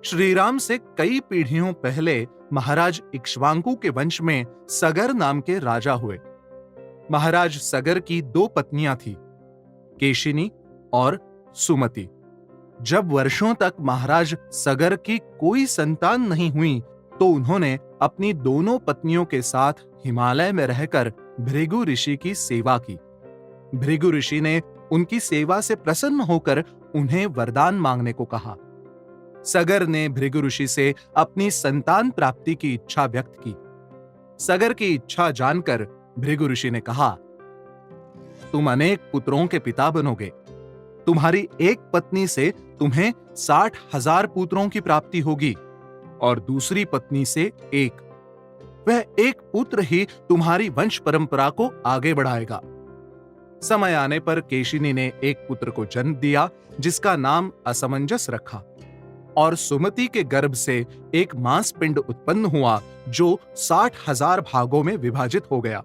श्रीराम से कई पीढ़ियों पहले महाराज इक्ष्वाकु के वंश में सगर नाम के राजा हुए। महाराज सगर की दो पत्नियां थीं, केशिनी और सुमति। जब वर्षों तक महाराज सगर की कोई संतान नहीं हुई, तो उन्होंने अपनी दोनों पत्नियों के साथ हिमालय में रहकर भृगु ऋषि की सेवा की। भृगु ऋषि ने उनकी सेवा से प्रसन्न होकर उन्हें वरदान मांगने को कहा। सगर ने भृगु ऋषि से अपनी संतान प्राप्ति की इच्छा व्यक्त की। सगर की इच्छा जानकर भृगु ऋषि ने कहा, तुम अनेक पुत्रों के पिता बनोगे। तुम्हारी एक पत्नी से तुम्हें 60,000 पुत्रों की प्राप्ति होगी और दूसरी पत्नी से एक। वह एक पुत्र ही तुम्हारी वंश परंपरा को आगे बढ़ाएगा। समय आने पर केशिनी ने एक पुत्र को जन्म दिया, जिसका नाम असमंजस रखा, और सुमति के गर्भ से एक मांसपिंड उत्पन्न हुआ जो 60,000 भागों में विभाजित हो गया।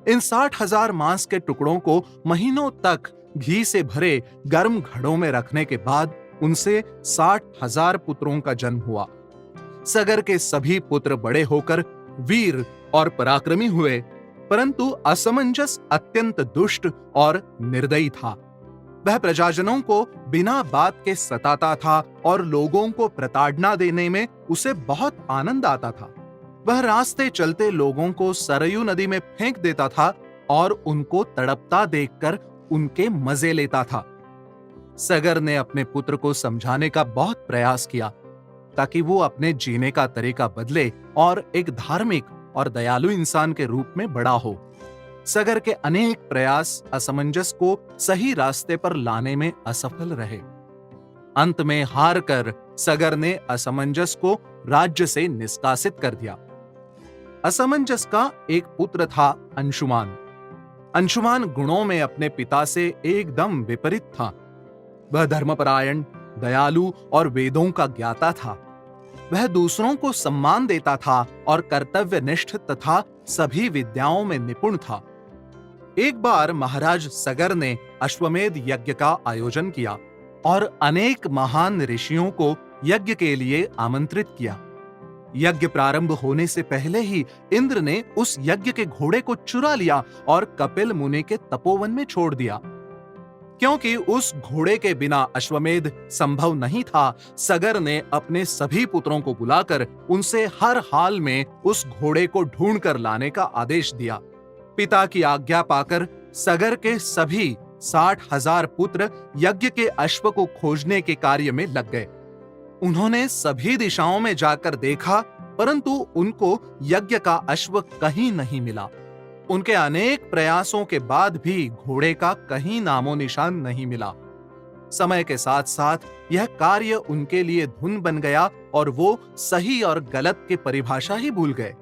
इन 60,000 मांस के टुकड़ों को महीनों तक घी से भरे गर्म घड़ों में रखने के बाद उनसे 60,000 पुत्रों का जन्म हुआ। सगर के सभी पुत्र बड़े होकर वीर और पराक्रमी हुए, परंतु असमंजस अत्यंत दुष्ट और निर्दयी था। वह प्रजाजनों को बिना बात के सताता था और लोगों को प्रताड़ना देने में उसे बहुत आनंद आता था। वह रास्ते चलते लोगों को सरयू नदी में फेंक देता था और उनको तड़पता देखकर उनके मजे लेता था। सगर ने अपने पुत्र को समझाने का बहुत प्रयास किया ताकि वो अपने जीने का तरीका बदले और एक धार्मिक और दयालु इंसान के रूप में बड़ा हो। सगर के अनेक प्रयास असमंजस को सही रास्ते पर लाने में असफल रहे। अंत में हार कर सगर ने असमंजस को राज्य से निष्कासित कर दिया। असमंजस का एक पुत्र था अंशुमान। अंशुमान गुणों में अपने पिता से एकदम विपरीत था। वह धर्मपरायण, दयालु और वेदों का ज्ञाता था। वह दूसरों को सम्मान देता था और कर्तव्यनिष्ठ तथा सभी विद्याओं में निपुण था। एक बार महाराज सगर ने अश्वमेध यज्ञ का आयोजन किया और अनेक महान ऋषियों को यज्ञ के लिए आमंत्रित किया। यज्ञ प्रारंभ होने से पहले ही इंद्र ने उस यज्ञ के घोड़े को चुरा लिया और कपिल मुनि के तपोवन में छोड़ दिया। क्योंकि उस घोड़े के बिना अश्वमेध संभव नहीं था, सगर ने अपने सभी पुत्रों को बुलाकर उनसे हर हाल में उस घोड़े को ढूंढ कर लाने का आदेश दिया। पिता की आज्ञा पाकर सगर के सभी 60,000 पुत्र यज्ञ के अश्व को खोजने के कार्य में लग गए। उन्होंने सभी दिशाओं में जाकर देखा, परंतु उनको यज्ञ का अश्व कहीं नहीं मिला। उनके अनेक प्रयासों के बाद भी घोड़े का कहीं नामो निशान नहीं मिला। समय के साथ साथ यह कार्य उनके लिए धुन बन गया और वो सही और गलत की परिभाषा ही भूल गए।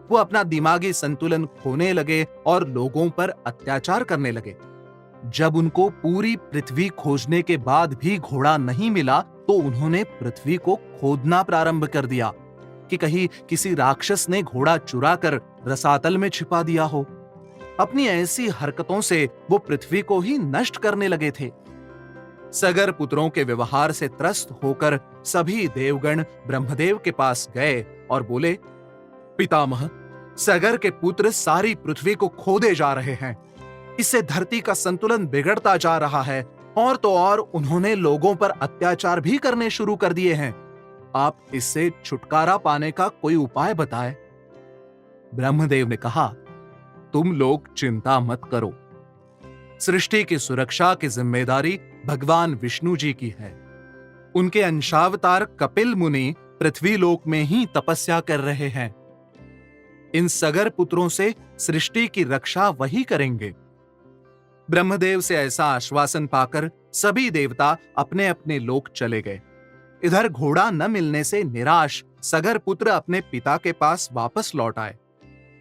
वो अपना दिमागी संतुलन खोने लगे और लोगों पर अत्याचार करने लगे। जब उनको पूरी पृथ्वी खोजने के बाद भी घोड़ा नहीं मिला, तो उन्होंने पृथ्वी को खोदना प्रारंभ कर दिया कि कहीं किसी राक्षस ने घोड़ा चुरा कर रसातल में छिपा दिया हो। अपनी ऐसी हरकतों से वो पृथ्वी को ही नष्ट करने लगे थे। सगर पुत्रों के व्यवहार से त्रस्त होकर सभी देवगण ब्रह्मदेव के पास गए और बोले, पितामह, सगर के पुत्र सारी पृथ्वी को खोदे जा रहे हैं। इससे धरती का संतुलन बिगड़ता जा रहा है और तो और उन्होंने लोगों पर अत्याचार भी करने शुरू कर दिए हैं। आप इससे छुटकारा पाने का कोई उपाय बताएं। ब्रह्मदेव ने कहा, तुम लोग चिंता मत करो। सृष्टि की सुरक्षा की जिम्मेदारी भगवान विष्णु जी की है। उनके अंशावतार कपिल मुनि पृथ्वी लोक में ही तपस्या कर रहे हैं। इन सगर पुत्रों से सृष्टि की रक्षा वही करेंगे। ब्रह्मदेव से ऐसा आश्वासन पाकर सभी देवता अपने अपने लोक चले गए। इधर घोड़ा न मिलने से निराश सगर पुत्र अपने पिता के पास वापस लौट आए।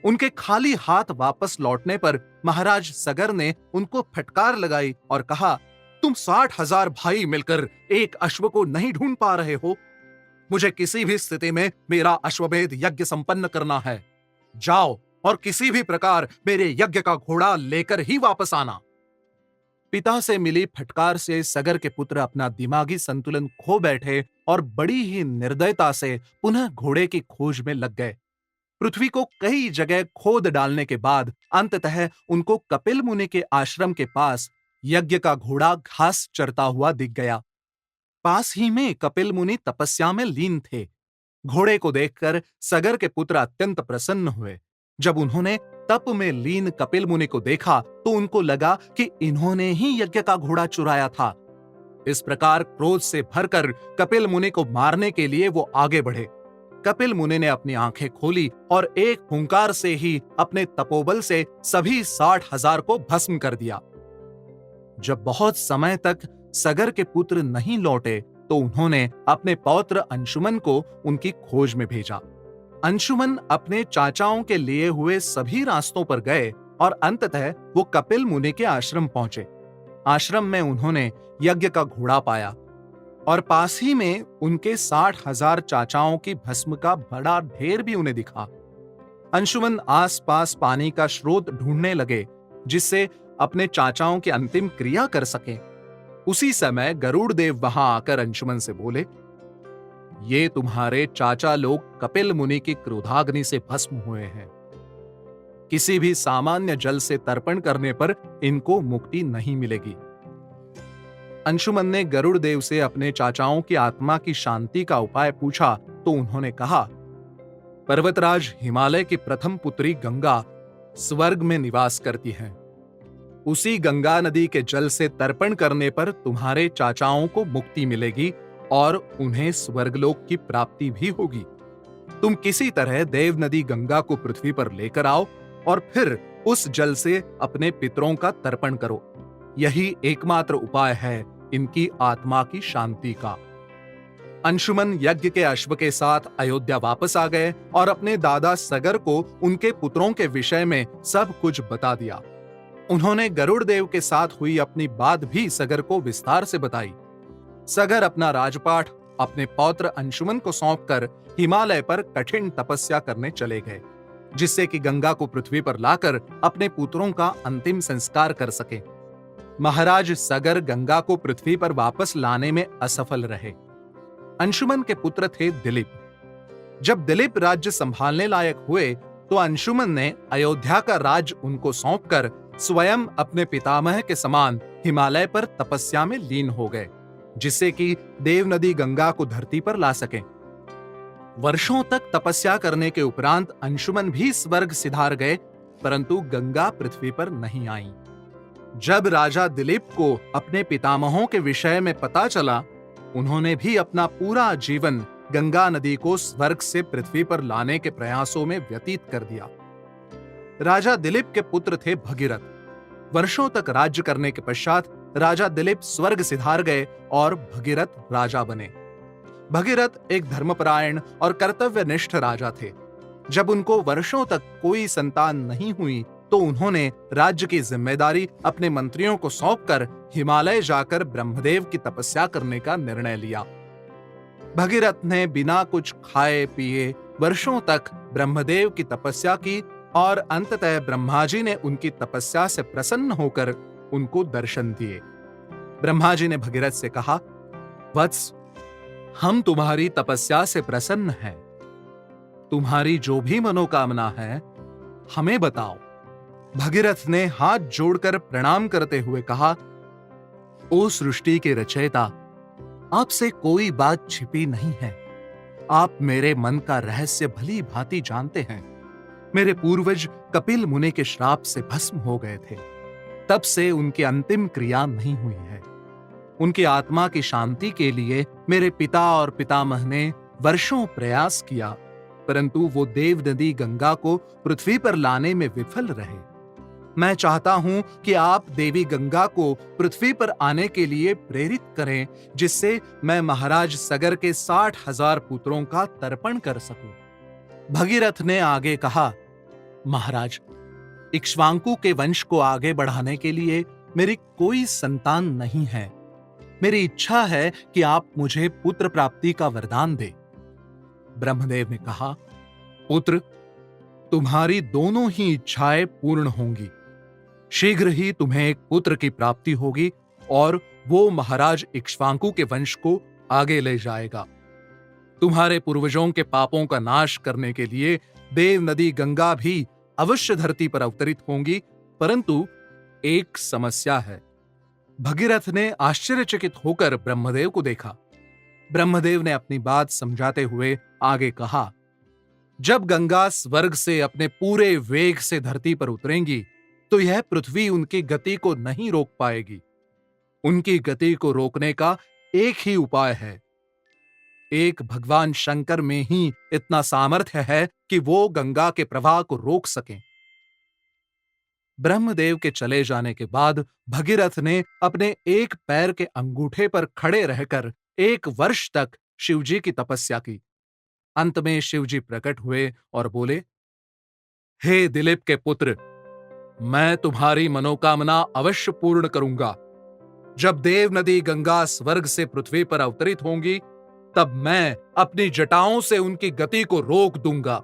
उनके खाली हाथ वापस लौटने पर महाराज सगर ने उनको फटकार लगाई और कहा, तुम 60,000 भाई मिलकर एक अश्व को नहीं ढूंढ पा रहे हो। मुझे किसी भी स्थिति में मेरा अश्वमेध यज्ञ संपन्न करना है। जाओ और किसी भी प्रकार मेरे यज्ञ का घोड़ा लेकर ही वापस आना। पिता से मिली फटकार से सगर के पुत्र अपना दिमागी संतुलन खो बैठे और बड़ी ही निर्दयता से पुनः घोड़े की खोज में लग गए। पृथ्वी को कई जगह खोद डालने के बाद अंततः उनको कपिल मुनि के आश्रम के पास यज्ञ का घोड़ा घास चरता हुआ दिख गया। पास ही में कपिल मुनि तपस्या में लीन थे। घोड़े को देखकर सगर के पुत्र अत्यंत प्रसन्न हुए। जब उन्होंने तप में लीन कपिल मुनि को देखा तो उनको लगा कि इन्होंने ही यज्ञ का घोड़ा चुराया था। इस प्रकार क्रोध से भरकर कपिल मुनि को मारने के लिए वो आगे बढ़े। कपिल मुनि ने अपनी आंखें खोली और एक हुंकार से ही अपने तपोबल से सभी 60,000 को भस्म कर दिया। जब बहुत समय तक सगर के पुत्र नहीं लौटे तो उन्होंने अपने पौत्र अंशुमन को उनकी खोज में भेजा। अंशुमन अपने चाचाओं के लिए हुए सभी रास्तों पर गए और अंततः वो कपिल मुनि के आश्रम पहुंचे। आश्रम में उन्होंने यज्ञ का घोड़ा पाया और पास ही में उनके 60,000 चाचाओं की भस्म का बड़ा ढेर भी उन्हें दिखा। अंशुमन आसपास पानी का स्रोत ढूंढने लगे जिससे अपने चाचाओं की अंतिम क्रिया कर सकें। उसी समय गरुड़ देव वहां आकर अंशुमन से बोले, ये तुम्हारे चाचा लोग कपिल मुनि की क्रोधाग्नि से भस्म हुए हैं। किसी भी सामान्य जल से तर्पण करने पर इनको मुक्ति नहीं मिलेगी। अंशुमन ने गरुड़ देव से अपने चाचाओं की आत्मा की शांति का उपाय पूछा तो उन्होंने कहा, पर्वतराज हिमालय की प्रथम पुत्री गंगा स्वर्ग में निवास करती है। उसी गंगा नदी के जल से तर्पण करने पर तुम्हारे चाचाओं को मुक्ति मिलेगी और उन्हें स्वर्गलोक की प्राप्ति भी होगी। तुम किसी तरह देव नदी गंगा को पृथ्वी पर लेकर आओ और फिर उस जल से अपने पितरों का तर्पण करो। यही एकमात्र उपाय है इनकी आत्मा की शांति का। अंशुमन यज्ञ के अश्व के साथ अयोध्या वापस आ गए और अपने दादा सगर को उनके पुत्रों के विषय में सब कुछ बता दिया। उन्होंने गरुड़ देव के साथ हुई अपनी बात भी सगर को विस्तार से बताई। सगर अपना राजपाट अपने पौत्र अंशुमन को सौंपकर हिमालय पर कठिन तपस्या करने चले गए, जिससे कि गंगा को पृथ्वी पर लाकर अपने पुत्रों का अंतिम संस्कार कर सके। महाराज सगर गंगा को पृथ्वी पर वापस लाने में असफल रहे। अंशुमन के पुत्र थे दिलीप। जब दिलीप राज्य संभालने लायक हुए तो अंशुमन ने अयोध्या का राज्य उनको सौंपकर स्वयं अपने पितामह के समान हिमालय पर तपस्या में लीन हो गए, जिससे कि देव नदी गंगा को धरती पर ला सके। वर्षों तक तपस्या करने के उपरांत अंशुमन भी स्वर्ग सिधार गए, परंतु गंगा पृथ्वी पर नहीं आई। जब राजा दिलीप को अपने पितामहों के विषय में पता चला, उन्होंने भी अपना पूरा जीवन गंगा नदी को स्वर्ग से पृथ्वी पर लाने के प्रयासों में व्यतीत कर दिया। राजा दिलीप के पुत्र थे भगीरथ। वर्षों तक राज्य करने के पश्चात राजा दिलीप स्वर्ग सिधार गए और भगीरथ राजा बने। भगीरथ एक धर्मपरायण और कर्तव्यनिष्ठ राजा थे। जब उनको वर्षों तक कोई संतान नहीं हुई तो उन्होंने राज्य की जिम्मेदारी अपने मंत्रियों को सौंपकर हिमालय जाकर ब्रह्मदेव की तपस्या करने का निर्णय लिया। भगीरथ ने बिना कुछ खाए पिए वर्षों तक ब्रह्मदेव की तपस्या की और अंततः ब्रह्मा जी ने उनकी तपस्या से प्रसन्न होकर उनको दर्शन दिए। ब्रह्मा जी ने भगीरथ से कहा, वत्स, हम तुम्हारी तपस्या से प्रसन्न हैं। तुम्हारी जो भी मनोकामना है हमें बताओ। भगीरथ ने हाथ जोड़कर प्रणाम करते हुए कहा, ओ सृष्टि के रचयिता, आपसे कोई बात छिपी नहीं है। आप मेरे मन का रहस्य भली भांति जानते हैं। मेरे पूर्वज कपिल मुनि के श्राप से भस्म हो गए थे। तब से उनकी अंतिम क्रिया नहीं हुई है। उनकी आत्मा की शांति के लिए मेरे पिता और पितामह ने वर्षों प्रयास किया, परंतु वो देव नदी गंगा को पृथ्वी पर लाने में विफल रहे। मैं चाहता हूं कि आप देवी गंगा को पृथ्वी पर आने के लिए प्रेरित करें, जिससे मैं महाराज सगर के 60,000 पुत्रों का तर्पण कर सकूं। भगीरथ ने आगे कहा, महाराज, इक्ष्वाकु के वंश को आगे बढ़ाने के लिए मेरी कोई संतान नहीं है। मेरी इच्छा है कि आप मुझे पुत्र प्राप्ति का वरदान दें। ब्रह्मदेव ने कहा, पुत्र, तुम्हारी दोनों ही इच्छाएं पूर्ण होंगी। शीघ्र ही तुम्हें एक पुत्र की प्राप्ति होगी और वो महाराज इक्ष्वाकु के वंश को आगे ले जाएगा। तुम्हारे पूर्वजों के पापों का नाश करने के लिए देव नदी गंगा भी अवश्य धरती पर अवतरित होंगी, परंतु एक समस्या है। भगीरथ ने आश्चर्यचकित होकर ब्रह्मदेव को देखा। ब्रह्मदेव ने अपनी बात समझाते हुए आगे कहा, जब गंगा स्वर्ग से अपने पूरे वेग से धरती पर उतरेंगी तो यह पृथ्वी उनकी गति को नहीं रोक पाएगी। उनकी गति को रोकने का एक ही उपाय है। एक भगवान शंकर में ही इतना सामर्थ्य है कि वो गंगा के प्रवाह को रोक सकें। ब्रह्मदेव के चले जाने के बाद भगीरथ ने अपने एक पैर के अंगूठे पर खड़े रहकर 1 वर्ष तक शिवजी की तपस्या की। अंत में शिवजी प्रकट हुए और बोले, हे दिलीप के पुत्र, मैं तुम्हारी मनोकामना अवश्य पूर्ण करूंगा। जब देव नदी गंगा स्वर्ग से पृथ्वी पर अवतरित होंगी, तब मैं अपनी जटाओं से उनकी गति को रोक दूंगा।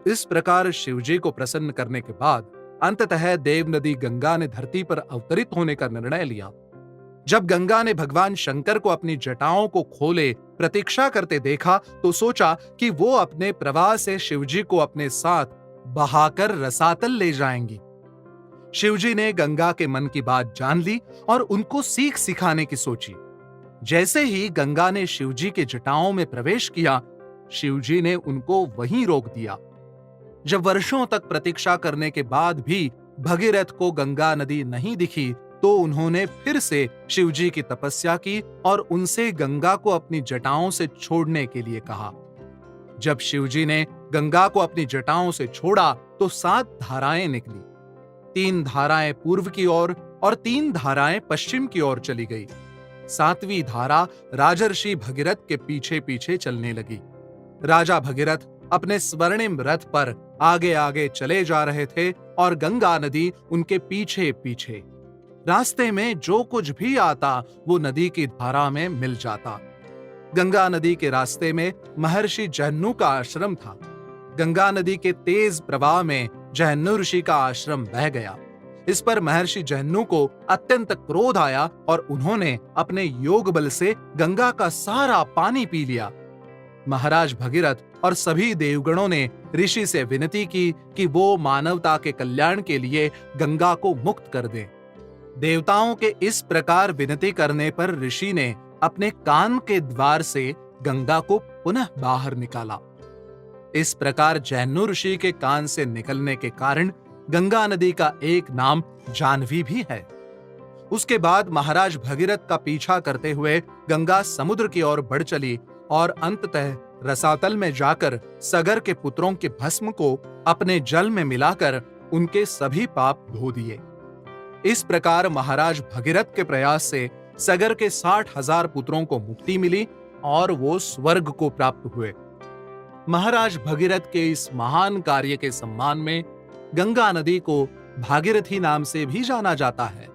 इस प्रकार शिवजी को प्रसन्न करने के बाद अंततः देव नदी गंगा ने धरती पर अवतरित होने का निर्णय लिया। जब गंगा ने भगवान शंकर को अपनी जटाओं को खोले प्रतीक्षा करते देखा तो सोचा कि वो अपने प्रवाह से शिवजी को अपने साथ बहाकर रसातल ले जाएंगी। शिवजी ने गंगा के मन की बात जान ली और उनको सीख सिखाने की सोची। जैसे ही गंगा ने शिवजी के जटाओं में प्रवेश किया, शिवजी ने उनको वहीं रोक दिया। जब वर्षों तक प्रतीक्षा करने के बाद भी भगीरथ को गंगा नदी नहीं दिखी तो उन्होंने फिर से शिवजी की तपस्या की और उनसे गंगा को अपनी जटाओं से छोड़ने के लिए कहा। जब शिवजी ने गंगा को अपनी जटाओं से छोड़ा तो 7 धाराएं निकली। 3 धाराएं पूर्व की ओर और 3 धाराएं पश्चिम की ओर चली गई। 7वीं धारा राजर्षि भगीरथ के पीछे पीछे चलने लगी। राजा भगीरथ अपने स्वर्णिम रथ पर आगे आगे चले जा रहे थे और गंगा नदी उनके पीछे पीछे। रास्ते में जो कुछ भी आता वो नदी की धारा में मिल जाता। गंगा नदी के रास्ते में महर्षि जहन्नु का आश्रम था। गंगा नदी के तेज प्रवाह में जहन्नु ऋषि का आश्रम बह गया। इस पर महर्षि जहन्नु को अत्यंत क्रोध आया और उन्होंने अपने योग बल से गंगा का सारा पानी पी लिया। महाराज भगीरथ और सभी देवगणों ने ऋषि से विनती की कि वो मानवता के कल्याण के लिए गंगा को मुक्त कर दें। देवताओं के इस प्रकार विनती करने पर ऋषि ने अपने कान के द्वार से गंगा को पुनः बाहर निकाला। इस प्रकार जहन्नु ऋषि के कान से निकलने के कारण गंगा नदी का एक नाम जाह्नवी भी है। उसके बाद महाराज भगीरथ का पीछा करते हुए गंगा समुद्र की ओर बढ़ चली और अंततः रसातल में जाकर सगर के पुत्रों के भस्म को अपने जल में मिलाकर उनके सभी पाप धो दिए। इस प्रकार महाराज भगीरथ के प्रयास से सगर के 60,000 पुत्रों को मुक्ति मिली और वो स्वर्ग को प्राप्त हुए। महाराज भगीरथ के इस महान कार्य के सम्मान में गंगा नदी को भागीरथी नाम से भी जाना जाता है।